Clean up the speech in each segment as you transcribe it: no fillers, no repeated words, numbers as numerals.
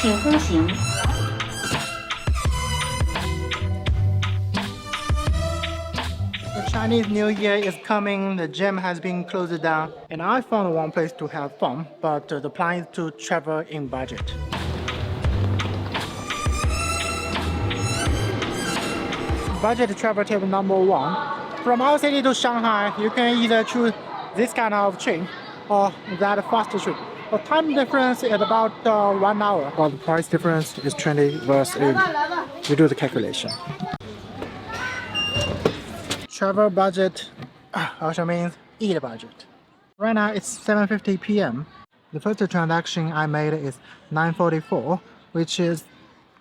请通行。The Chinese New Year is coming, the gym has been closed down, and I found one place to have fun, but the plan is to travel in budget. Budget travel tip number 1. From our city to Shanghai, you can either choose this kind of train or that faster train. The time difference is about 1 hour, but the price difference is 20 versus 80. You do the calculation. Travel budget also means eat budget. Right now it's 7:50 p.m. The first transaction I made is 9:44, which is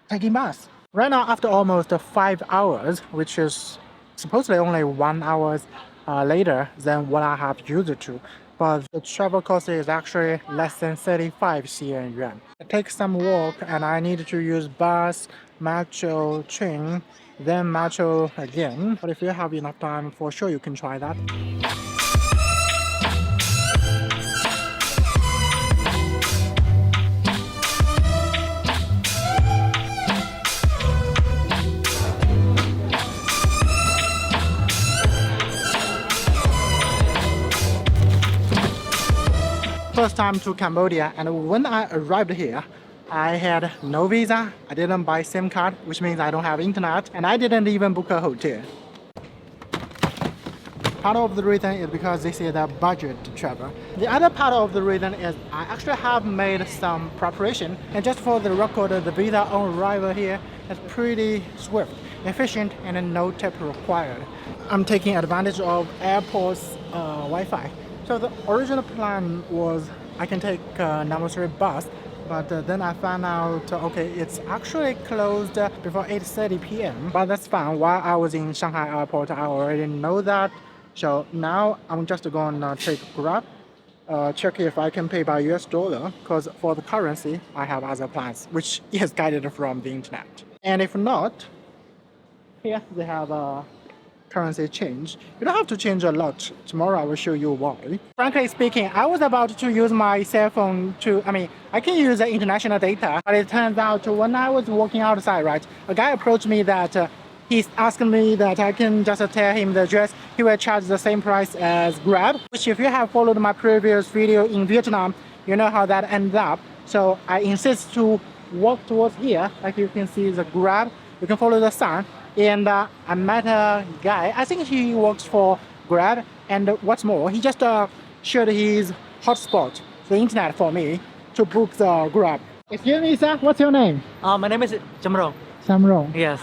taking bus. Right now, after almost 5 hours, which is supposedly only 1 hour later than what I have used to, but the travel cost is actually less than 35 CNY yuan. It takes some work and I need to use bus, metro, train, then metro again. But if you have enough time, for sure you can try that. First time to Cambodia, and when I arrived here, I had no visa, I didn't buy SIM card, which means I don't have internet, and I didn't even book a hotel. Part of the reason is because this is a budget travel. The other part of the reason is I actually have made some preparation, and just for the record, the visa on arrival here is pretty swift, efficient, and no tip required. I'm taking advantage of airport's Wi-Fi. So the original plan was I can take number 3 bus, but then I found out, okay, it's actually closed before 8:30 p.m. But that's fine. While I was in Shanghai airport, I already know that. So now I'm just going to take Grab, check if I can pay by US dollar, because for the currency, I have other plans, which is guided from the internet. And if not, here they have a currency change. You don't have to change a lot. Tomorrow I will show you why. Frankly speaking, I was about to use my cell phone I can use the international data, but it turns out when I was walking outside, right, a guy approached me that he's asking me that I can just tell him the address. He will charge the same price as Grab, which if you have followed my previous video in Vietnam, you know how that ends up. So I insist to walk towards here, like you can see the Grab. You can follow the sign. And I met a guy, I think he works for Grab, and what's more, he just shared his hotspot, the internet, for me to book the Grab. Excuse me, sir, what's your name? My name is Samrong. Samrong. Yes.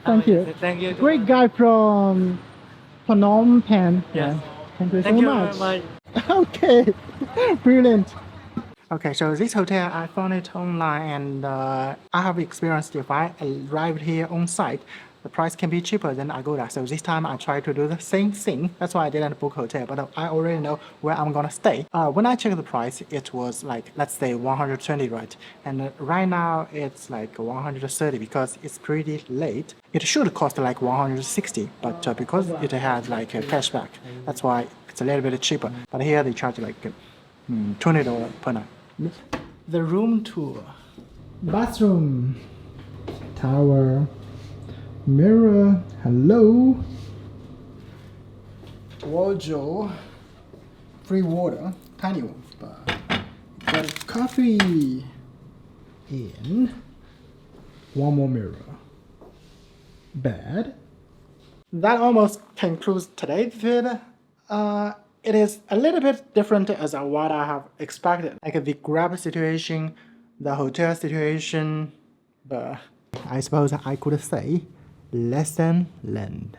Thank you. Thank you. Great guy from Phnom Penh. Yes. Yeah. Thank you so Thank you much. very much. Okay, brilliant. Okay, so this hotel, I found it online, and I have experienced if I arrived here on site, the price can be cheaper than Agoda. So this time I tried to do the same thing. That's why I didn't book hotel, but I already know where I'm gonna stay. When I checked the price, it was like, let's say 120, right? And right now it's like 130 because it's pretty late. It should cost like 160, but because it has like a cashback, that's why it's a little bit cheaper. But here they charge like $20 per night. The room tour. Bathroom. Tower. Mirror, hello, wardrobe, free water, tiny one, but got coffee in, one more mirror, bed. That almost concludes today's video. It is a little bit different as what I have expected, like the Grab situation, the hotel situation, but I suppose I could say lesson learned.